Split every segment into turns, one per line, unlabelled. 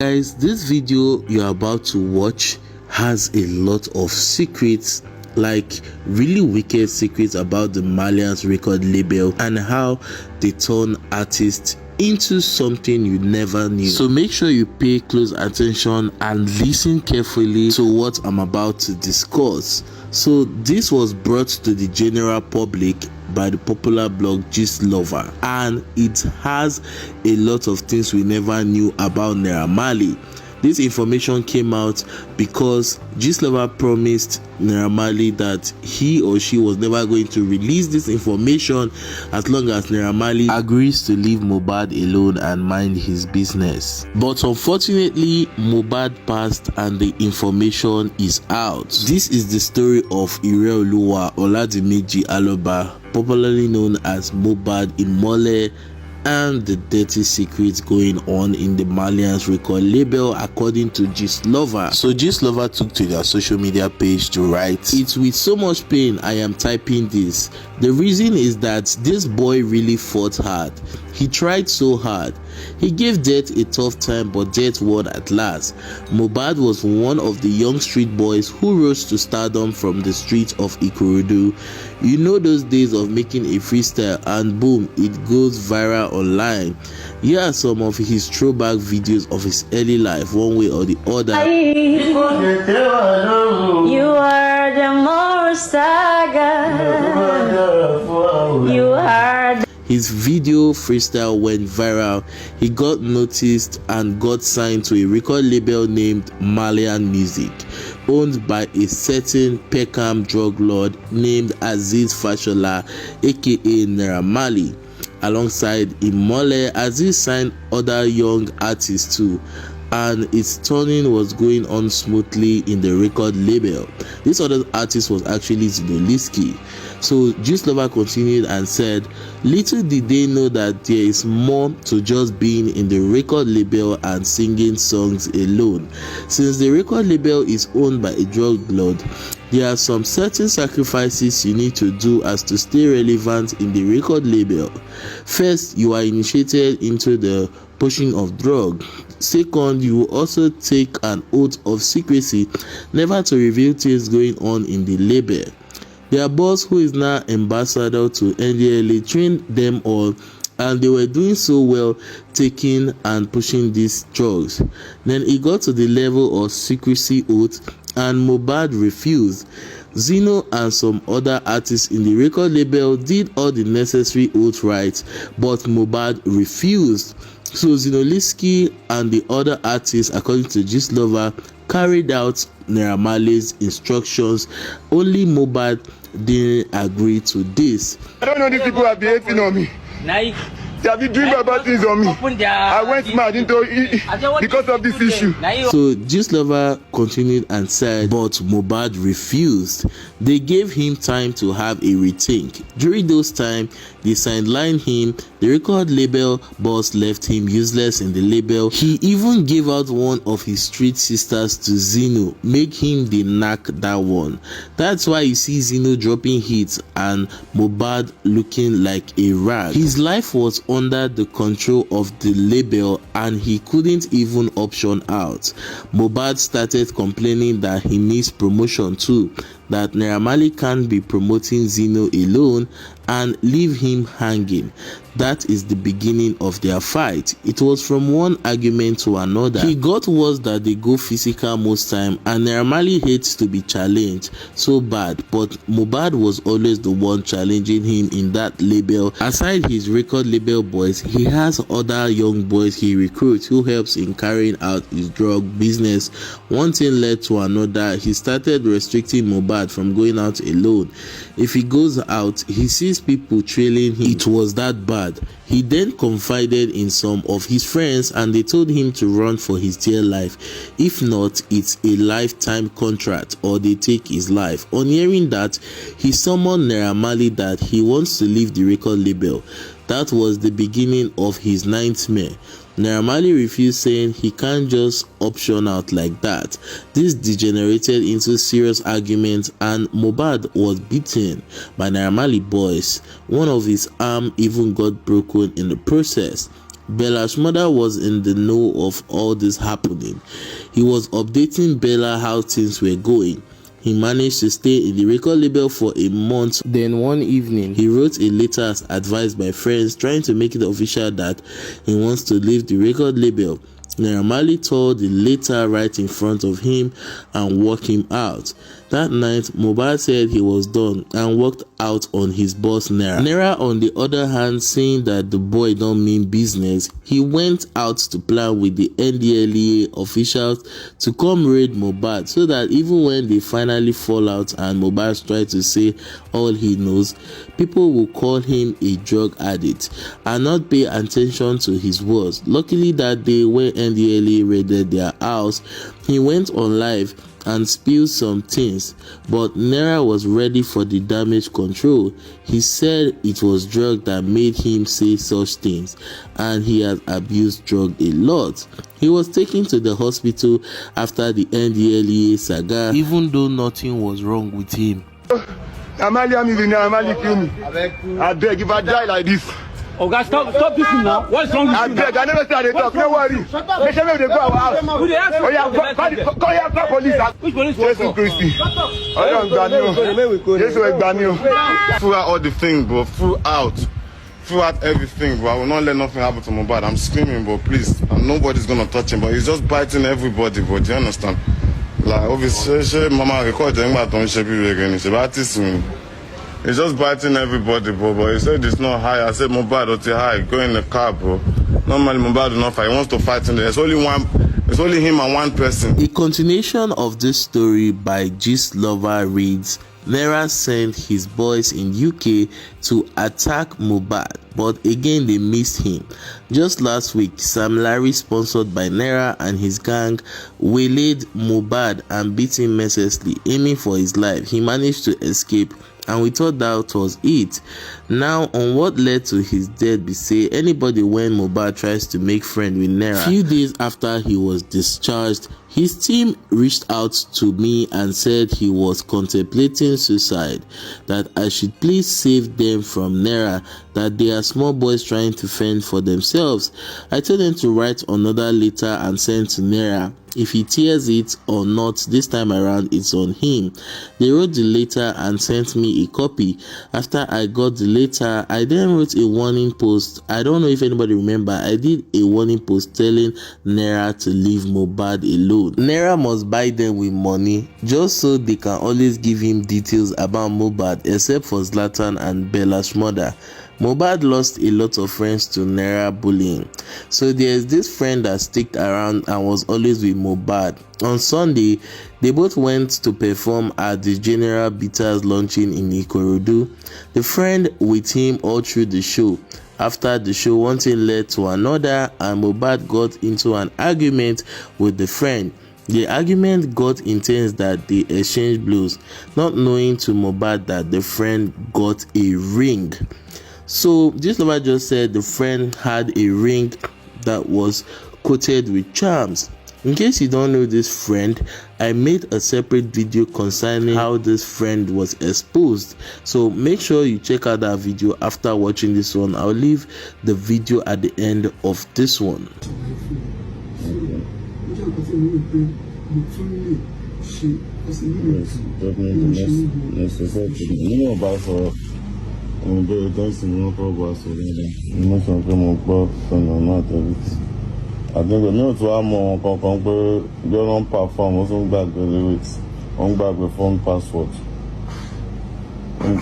Guys, this video you're about to watch has a lot of secrets, like really wicked secrets about the Malians record label and how they turn artists into something you never knew. So make sure you pay close attention and listen carefully to what I'm about to discuss. So this was brought to the general public by the popular blog Gist Lover, and it has a lot of things we never knew about Naira Marley. This information came out because Gist Lover promised Naira Marley that he or she was never going to release this information as long as Naira Marley agrees to leave Mohbad alone and mind his business. But unfortunately, Mohbad passed and the information is out. This is the story of Ireoluwa Oladimeji Aloba, popularly known as Mohbad Imole, and the dirty secrets going on in the Malians record label, according to Gist Lover. So Gist Lover took to their social media page to write, "It's with so much pain I am typing this. The reason is that this boy really fought hard. He tried so hard. He gave Death a tough time, but Death won at last. Mohbad was one of the young street boys who rose to stardom from the streets of Ikorodu. You know those days of making a freestyle and boom, it goes viral online. Here are some of his throwback videos of his early life, one way or the other."
You are the most you are.
His video freestyle went viral. He got noticed and got signed to a record label named Malian Music, owned by a certain Peckham drug lord named Aziz Fashola, aka Naira Marley. Alongside Imole, Aziz signed other young artists too, and its turning was going on smoothly in the record label. This other artist was actually Zinoliski. So Gist Lover continued and said, "Little did they know that there is more to just being in the record label and singing songs alone. Since the record label is owned by a drug lord, there are some certain sacrifices you need to do as to stay relevant in the record label. First, you are initiated into the pushing of drug. Second, you will also take an oath of secrecy, never to reveal things going on in the label. Their boss, who is now ambassador to NDLA, trained them all, and they were doing so well, taking and pushing these drugs. Then it got to the level of secrecy oath, and Mohbad refused. Zino and some other artists in the record label did all the necessary oath rights, but Mohbad refused. So Zinoliski and the other artists, according to Gist Lover, carried out Naira Marley's instructions. Only Mohbad didn't agree to this.
I don't know these people are behaving on me. They have been doing bad things on me. I went mad into because of this issue.
So Gist Lover continued and said, but Mohbad refused. They gave him time to have a rethink. During those time, they sidelined him. The record label boss left him useless in the label. He even gave out one of his street sisters to Zino, make him the knack that one. That's why you see Zino dropping hits and Mohbad looking like a rag. His life was under the control of the label and he couldn't even option out. Mohbad started complaining that he needs promotion too, that Naira Marley can't be promoting Zino alone and leave him hanging. That is the beginning of their fight. It was from one argument to another. He got worse that they go physical most time, and Naira Marley hates to be challenged so bad, but Mohbad was always the one challenging him in that label. Aside his record label boys, he has other young boys he recruits who helps in carrying out his drug business. One thing led to another. He started restricting Mohbad from going out alone. If he goes out, he sees people trailing him. It was that bad. He then confided in some of his friends and they told him to run for his dear life. If not, it's a lifetime contract or they take his life. On hearing that, he summoned Naira Marley that he wants to leave the record label. That was the beginning of his nightmare. Naira Marley refused, saying he can't just option out like that. This degenerated into serious arguments and Mohbad was beaten by Naira Marley boys. One of his arm even got broken in the process. Bella's mother was in the know of all this happening. He was updating Bella how things were going. He managed to stay in the record label for a month. Then one evening, he wrote a letter as advised by friends, trying to make it official that he wants to leave the record label. Naira Marley tore the letter right in front of him and walked him out. That night, Mohbad said he was done and walked out on his boss Naira. Naira, on the other hand, saying that the boy don't mean business, he went out to plan with the NDLEA officials to come raid Mohbad, so that even when they finally fall out and Mohbad tries to say all he knows, people will call him a drug addict and not pay attention to his words. Luckily that day when NDLEA raided their house, he went on live and spilled some things, but Naira was ready for the damage control. He said it was drug that made him say such things, and he has abused drug a lot. He was taken to the hospital after the NDLEA saga, even though nothing was wrong with him.
Malians is in there, Malians kill me. I beg, if I die like this.
Oh, guys, stop this now. What's wrong with you?
I beg, I never started talk. No worry. Make sure they go our house.
Who they ask?
Oh yeah, call your police.
Which police?
Jesus Christ. I don't know. Jesus Christ. Throughout all the thing, bro. Throughout everything, bro. I will not let nothing happen to Mohbad. I'm screaming, bro. Please. And nobody's gonna touch him, but he's just biting everybody, bro. Do you understand? Like obviously, mama record them, but don't shape you again. It's about this. He's just biting everybody, bro. But he said it's not high. I said Mohbad or high. Go in the car, bro. Normally Mohbad will not fight. He wants to fight in there. It's only him and one person.
A continuation of this story by Gist Lover reads, Naira sent his boys in UK to attack Mohbad, but again they missed him. Just last week, Sam Larry, sponsored by Naira and his gang, waylaid Mohbad and beat him mercilessly, aiming for his life. He managed to escape, and we thought that was it. Now, on what led to his death, be say anybody when Mohbad tries to make friend with Naira. Few days after he was discharged, his team reached out to me and said he was contemplating suicide, that I should please save them from Naira, that they are small boys trying to fend for themselves. I told them to write another letter and send to Naira. If he tears it or not, this time around it's on him. They wrote the letter and sent me a copy. After I got the letter, I then wrote a warning post. I don't know if anybody remember, I did a warning post telling Naira to leave Mohbad alone. Naira must buy them with money just so they can always give him details about Mohbad, except for Zlatan and Bella's mother. Mohbad lost a lot of friends to Naira bullying, so there's this friend that stuck around and was always with Mohbad. On Sunday, they both went to perform at the General Bitters launching in Ikorodu. The friend with him all through the show. After the show, one thing led to another, and Mohbad got into an argument with the friend. The argument got intense that they exchanged blows, not knowing to Mohbad that the friend got a ring. So this lover just said the friend had a ring that was coated with charms. In case you don't know this friend, I made a separate video concerning how this friend was exposed. So make sure you check out that video after watching this one. I'll leave the video at the end of this one.
I think we need to have more compare they don't perform, also back the lyrics, on back the phone password.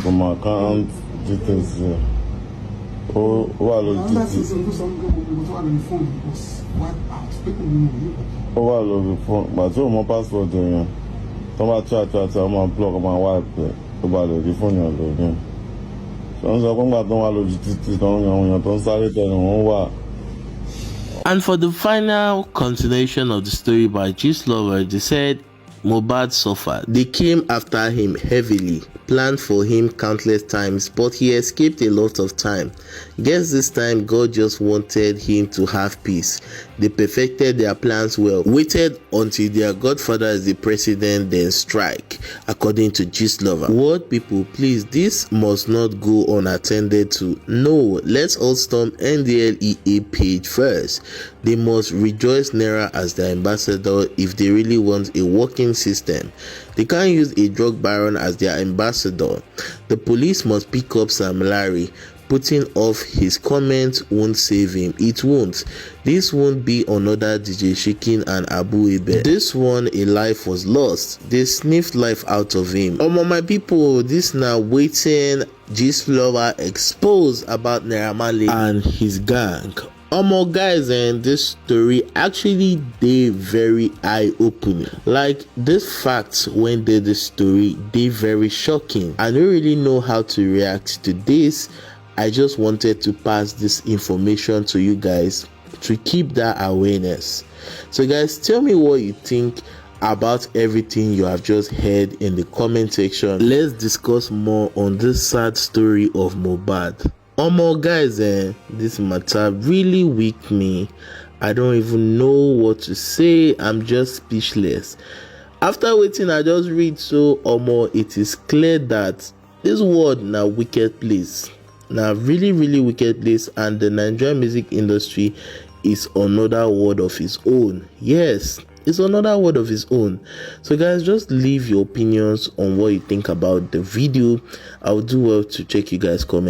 From my account details here. Oh, well, the phone, but so my password there. Some chat, I'm plug my wife about the phone again. So I'm going back to my logistics, don't start it.
And for the final continuation of the story by Gist Lover, they said Mohbad suffered. They came after him heavily, planned for him countless times, but he escaped a lot of time. Guess this time God just wanted him to have peace. They perfected their plans well, waited until their godfather is the president, then strike, according to Gist Lover. What people, please, this must not go unattended to. No, let's all storm NDLEA page first. They must rejoice Naira as their ambassador if they really want a working system. They can't use a drug baron as their ambassador. The police must pick up Sam Larry. Putting off his comments won't save him. It won't. This won't be another DJ Shaking and Abu Ebe. This one, a life was lost. They sniffed life out of him. My people, this now waiting Gist Lover exposed about Naira Marley and his gang. Guys, and this story actually they very eye-opening. Like, this facts when they the story, they very shocking. I don't really know how to react to this. I just wanted to pass this information to you guys to keep that awareness. So guys, tell me what you think about everything you have just heard in the comment section. Let's discuss more on this sad story of Mohbad. Guys, this matter really weak me. I don't even know what to say. I'm just speechless. After waiting, I just read so it is clear that this world now wicked place. Now really wicked place, and the Nigerian music industry is another world of its own. Yes, it's another world of its own. So guys, just leave your opinions on what you think about the video. I'll do well to check you guys' comments.